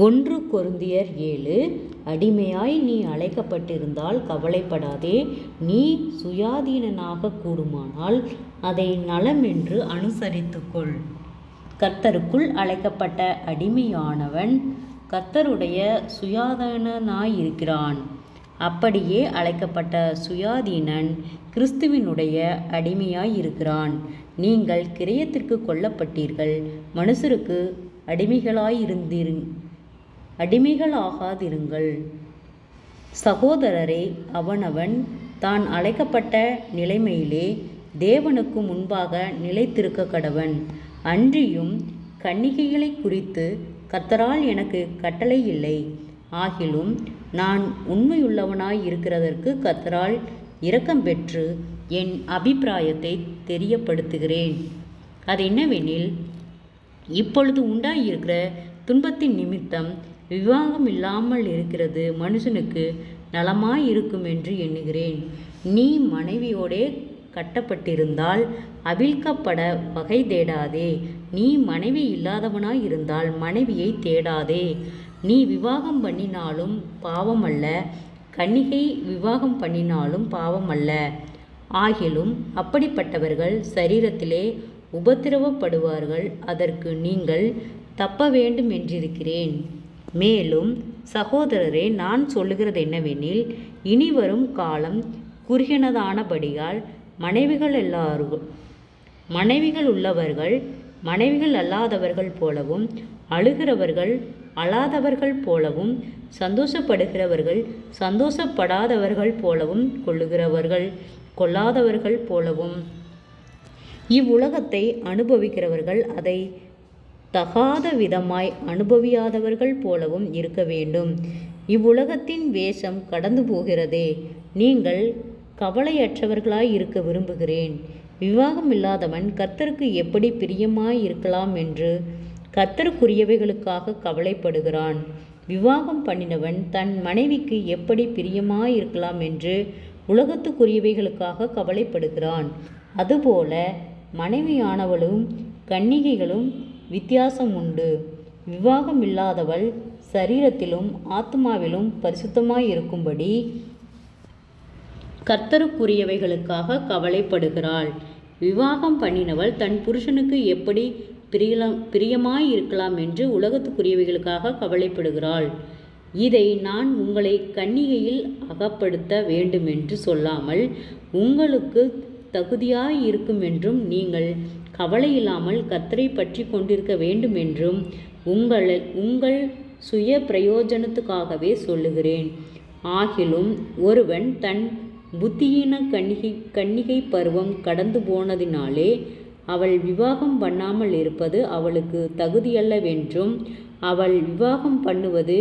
1 கொரிந்தியர் 7. அடிமையாய் நீ அழைக்கப்பட்டிருந்தால் கவலைப்படாதே. நீ சுயாதீனனாக கூடுமானால் அதை நலமென்று அனுசரித்துக்கொள். கர்த்தருக்குள் அழைக்கப்பட்ட அடிமையானவன் கர்த்தருடைய சுயாதீனனாயிருக்கிறான். அப்படியே அழைக்கப்பட்ட சுயாதீனன் கிறிஸ்துவினுடைய அடிமையாயிருக்கிறான். நீங்கள் கிரயத்திற்கு கொல்லப்பட்டீர்கள், மனுஷருக்கு அடிமைகளாகாதிருங்கள். சகோதரரே, அவனவன் தான் அழைக்கப்பட்ட நிலைமையிலே தேவனுக்கு முன்பாக நிலைத்திருக்க கடவன். அன்றியும் கன்னிகைகளை குறித்து கர்த்தரால் எனக்கு கட்டளை இல்லை. ஆகிலும் நான் உண்மையுள்ளவனாய் இருக்கிறதற்கு கர்த்தரால் இரக்கம் பெற்று என் அபிப்பிராயத்தை தெரியப்படுத்துகிறேன். அது என்னவெனில், இப்பொழுது உண்டாயிருக்கிற துன்பத்தின் நிமித்தம் விவாகம் இல்லாமல் இருக்கிறது மனுஷனுக்கு நலமாயிருக்கும் என்று எண்ணுகிறேன். நீ மனைவியோடே கட்டப்பட்டிருந்தால் அவிழ்க்கப்பட வகை தேடாதே. நீ மனைவி இல்லாதவனாய் இருந்தால் மனைவியை தேடாதே. நீ விவாகம் பண்ணினாலும் பாவமல்ல, கன்னிகை விவாகம் பண்ணினாலும் பாவமல்ல. ஆகிலும் அப்படிப்பட்டவர்கள் சரீரத்திலே உபத்திரவப்படுவார்கள். அதற்கு நீங்கள் தப்ப வேண்டும் என்றிருக்கிறேன். மேலும் சகோதரரே, நான் சொல்லுகிறது என்னவெனில், இனிவரும் காலம் குறுகினதானபடியால் மனைவிகள் உள்ளவர்கள் மனைவிகள் அல்லாதவர்கள் போலவும், அழுகிறவர்கள் அழாதவர்கள் போலவும், சந்தோஷப்படுகிறவர்கள் சந்தோஷப்படாதவர்கள் போலவும், கொள்ளுகிறவர்கள் கொள்ளாதவர்கள் போலவும், இவ்வுலகத்தை அனுபவிக்கிறவர்கள் அதை தகாத விதமாய் அனுபவியாதவர்கள் போலவும் இருக்க வேண்டும். இவ்வுலகத்தின் வேஷம் கடந்து போகிறதே. நீங்கள் கவலையற்றவர்களாய் இருக்க விரும்புகிறேன். விவாகம் இல்லாதவன் கர்த்தருக்கு எப்படி பிரியமாய் இருக்கலாம் என்று கர்த்தருக்குரியவைகளுக்காக கவலைப்படுகிறான். விவாகம் பண்ணினவன் தன் மனைவிக்கு எப்படி பிரியமாய் இருக்கலாம் என்று உலகத்துக்குரியவைகளுக்காக கவலைப்படுகிறான். அதுபோல மனைவியானவளும் கன்னிகைகளும் வித்தியாசம் உண்டு. விவாகம் இல்லாதவள் சரீரத்திலும் ஆத்மாவிலும் பரிசுத்தமாயிருக்கும்படி கர்த்தருக்குரியவைகளுக்காக கவலைப்படுகிறாள். விவாகம் பண்ணினவள் தன் புருஷனுக்கு எப்படி பிரியமாயிருக்கலாம் என்று உலகத்துக்குரியவைகளுக்காக கவலைப்படுகிறாள். இதை நான் உங்களை கன்னிகையில் அகப்படுத்த வேண்டுமென்று சொல்லாமல் உங்களுக்கு தகுதியாயிருக்கும் என்றும், நீங்கள் கவலையில்லாமல் கர்த்தரை பற்றி கொண்டிருக்க வேண்டுமென்றும் உங்கள் சுய பிரயோஜனத்துக்காகவே சொல்லுகிறேன். ஆகிலும் ஒருவன் தன் புத்தியீன கன்னிகை பருவம் கடந்து போனதினாலே அவள் விவாகம் பண்ணாமல் இருப்பது அவளுக்கு தகுதியல்லவென்றும், அவள் விவாகம் பண்ணுவது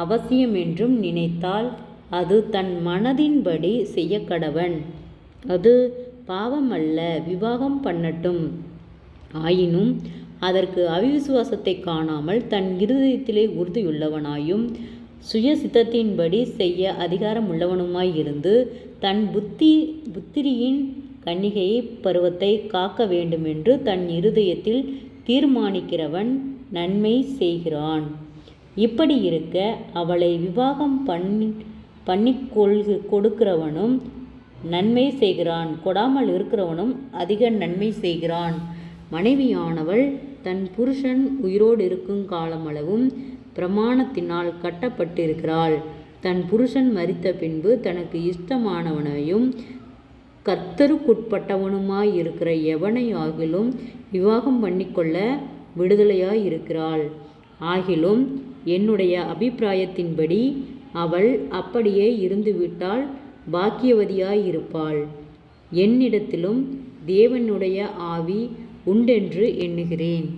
அவசியமென்றும் நினைத்தால் அது தன் மனதின்படி செய்யக்கடவன். அது பாவமல்ல, விவாகம் பண்ணட்டும். ஆயினும் அதற்கு அவிசுவாசத்தை காணாமல் தன் இருதயத்திலே உறுதியுள்ளவனாயும் சுய சித்தத்தின்படி செய்ய அதிகாரமுள்ளவனுமாய் இருந்து தன் புத்திரியின் கன்னிகை பருவத்தை காக்க வேண்டுமென்று தன் இருதயத்தில் தீர்மானிக்கிறவன் நன்மை செய்கிறான். இப்படி இருக்க அவளை விவாகம் பண்ணி கொடுக்கிறவனும் நன்மை செய்கிறான், கொடாமல் இருக்கிறவனும் அதிக நன்மை செய்கிறான். மனைவியானவள் தன் புருஷன் உயிரோடு இருக்கும் காலமளவும் பிரமாணத்தினால் கட்டப்பட்டிருக்கிறாள். தன் புருஷன் மரித்த பின்பு தனக்கு இஷ்டமானவனையும் கர்த்தருக்குட்பட்டவனுமாயிருக்கிற எவனையாகிலும் விவாகம் பண்ணிக்கொள்ள விடுதலையாயிருக்கிறாள். ஆகிலும் என்னுடைய அபிப்பிராயத்தின்படி அவள் அப்படியே இருந்துவிட்டால் பாக்கியவதியாயிருப்பாள். என்னிடத்திலும் தேவனுடைய ஆவி உண்டென்று எண்ணுகிறேன்.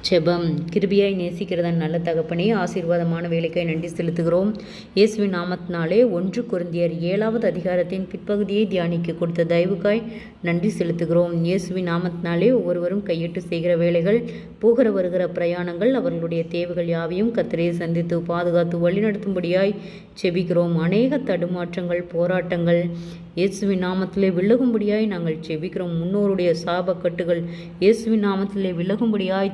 ஜெபம். கிருபையாய் நேசிக்கிறதன் நல்ல தகப்பனே, ஆசீர்வாதமான வேலைக்காய் நன்றி செலுத்துகிறோம். இயேசுவின் நாமத்தினாலே 1 கொரிந்தியர் 7வது அதிகாரத்தின் பிற்பகுதியை தியானிக்க கொடுத்த தயவுக்காய் நன்றி செலுத்துகிறோம். இயேசுவின் நாமத்தினாலே ஒவ்வொருவரும் கையிட்டு செய்கிற வேலைகள், போகிற வருகிற பிரயாணங்கள், அவர்களுடைய தேவைகள் யாவையும் கர்த்தரே சந்தித்து பாதுகாத்து வழிநடத்தும்படியாய் செபிக்கிறோம். அநேக தடுமாற்றங்கள், போராட்டங்கள் இயேசுவின் நாமத்திலே விலகும்படியாய் நாங்கள் செபிக்கிறோம். முன்னோருடைய சாபக்கட்டுகள் இயேசுவின் நாமத்திலே விலகும்படியாய்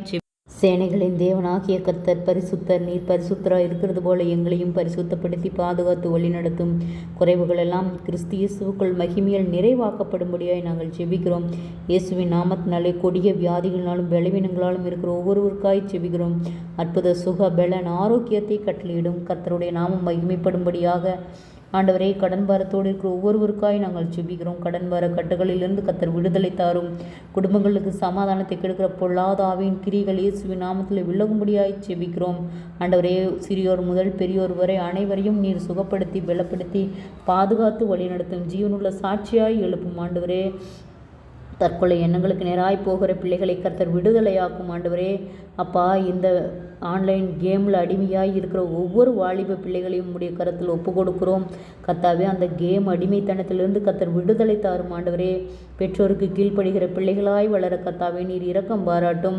சேனைகளின் தேவனாகிய கர்த்தர் பரிசுத்தர். நீர் பரிசுத்தராய் இருக்கிறது போல எங்களையும் பரிசுத்தப்படுத்தி பாதுகாத்து வழிநடத்தும். குறைவுகளெல்லாம் கிறிஸ்து இயேசுவுக்குள் மகிமையில் நிறைவாக்கப்படும்படியாய் நாங்கள் ஜெபிக்கிறோம். இயேசுவின் நாமத்தினாலே கொடிய வியாதிகளினாலும் பலவீனங்களாலும் இருக்கிற ஒவ்வொருவருக்காய் ஜெபிக்கிறோம். அற்புத சுக பலன் ஆரோக்கியத்தை கட்டளையிடும். கர்த்தருடைய நாமம் மகிமைப்படும்படியாக ஆண்டவரே, கடன் பாரத்தோடு இருக்கிற ஒவ்வொருவருக்காய் நாங்கள் ஜெபிக்கிறோம். கடன் பார கட்டுகளிலிருந்து கர்த்தர் விடுதலை தாரும். குடும்பங்களுக்கு சமாதானத்தை கெடுக்கிற பொல்லாத ஆவியின் கிரிகள் இயேசுவின் நாமத்தில் விலகும்படியாய் ஜெபிக்கிறோம். ஆண்டவரே, சிறியோர் முதல் பெரியோர் வரை அனைவரையும் நீர் சுகப்படுத்தி பலப்படுத்தி பாதுகாத்து வழிநடத்தும். ஜீவனுள்ள சாட்சியாய் எழுப்பும். ஆண்டவரே, தற்கொலை எண்ணங்களுக்கு நேராய் போகிற பிள்ளைகளை கர்த்தர் விடுதலையாக்கும். ஆண்டவரே அப்பா, இந்த ஆன்லைன் கேமில் அடிமையாய் இருக்கிற ஒவ்வொரு வாலிப பிள்ளைகளையும் உடைய கரத்தில் ஒப்பு கொடுக்கிறோம். கர்த்தாவே, அந்த கேம் அடிமைத்தனத்திலிருந்து கர்த்தர் விடுதலை தாரும். ஆண்டவரே, பெற்றோருக்கு கீழ்ப்படுகிற பிள்ளைகளாய் வளர கர்த்தாவே நீர் இரக்கம் பாராட்டும்.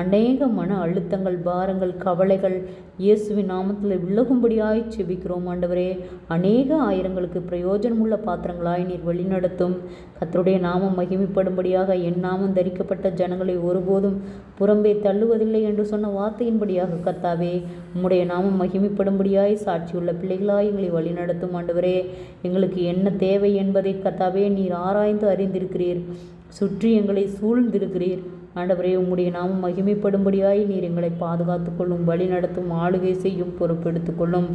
அநேக மன அழுத்தங்கள், பாரங்கள், கவலைகள் இயேசுவின் நாமத்தில் விலகும்படியாய் செபிக்கிறோம். ஆண்டவரே, அநேக ஆயிரங்களுக்கு பிரயோஜனமுள்ள பாத்திரங்களாய் நீர் வழிநடத்தும். கர்த்தருடைய நாமம் மகிமைப்படும்படியாக என் நாமம் தரிக்கப்பட்ட ஜனங்களை ஒருபோதும் புறம்பே தள்ளுவதில்லை என்று சொன்ன வார்த்தையின்படியாக கர்த்தாவே, உம்முடைய நாமம் மகிமைப்படும்படியாய் சாட்சியுள்ள பிள்ளைகளாய் எங்களை வழிநடத்தும். ஆண்டவரே, எங்களுக்கு என்ன தேவை என்பதை கர்த்தாவே நீர் ஆராய்ந்து அறிந்திருக்கிறீர். சுற்றி எங்களை சூழ்ந்திருக்கிறீர். ஆண்டவரே, உம்முடைய நாமம் மகிமைப்படும்படியாய் நீர் எங்களை பாதுகாத்து கொள்ளும், வழி நடத்தும், ஆளுகை செய்யும், பொறுப்பெடுத்து கொள்ளும்.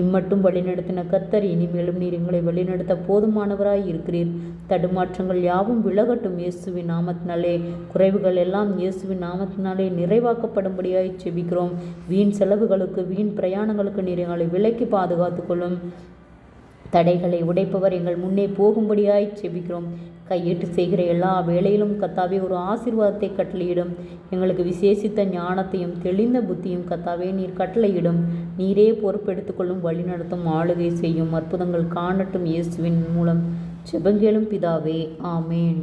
இம்மட்டும் வழிநடத்தின கர்த்தர் இனிமேலும் நீர் எங்களை வழிநடத்த போதுமானவராய் இருக்கிறீர். தடுமாற்றங்கள் யாவும் விலகட்டும் இயேசுவின் நாமத்தினாலே. குறைவுகள் எல்லாம் இயேசுவின் நாமத்தினாலே நிறைவாக்கப்படும்படியாய் செபிக்கிறோம். வீண் செலவுகளுக்கு, வீண் பிரயாணங்களுக்கு நீர் எங்களை விலக்கி பாதுகாத்து கொள்ளும். தடைகளை உடைப்பவர் எங்கள் முன்னே போகும்படியாய் செபிக்கிறோம். கையிட்டு செய்கிற எல்லா வேளையிலும் கர்த்தாவே ஒரு ஆசீர்வாதத்தை கட்டளையிடும். எங்களுக்கு விசேஷித்த ஞானத்தையும் தெளிந்த புத்தியும் கர்த்தாவே நீர் கட்டளையிடும். நீரே பொறுப்பெடுத்துக்கொள்ளும், வழி நடத்தும், ஆளுகை செய்யும். அற்புதங்கள் காணட்டும் இயேசுவின் மூலம் ஜெபங்கேளும் பிதாவே, ஆமேன்.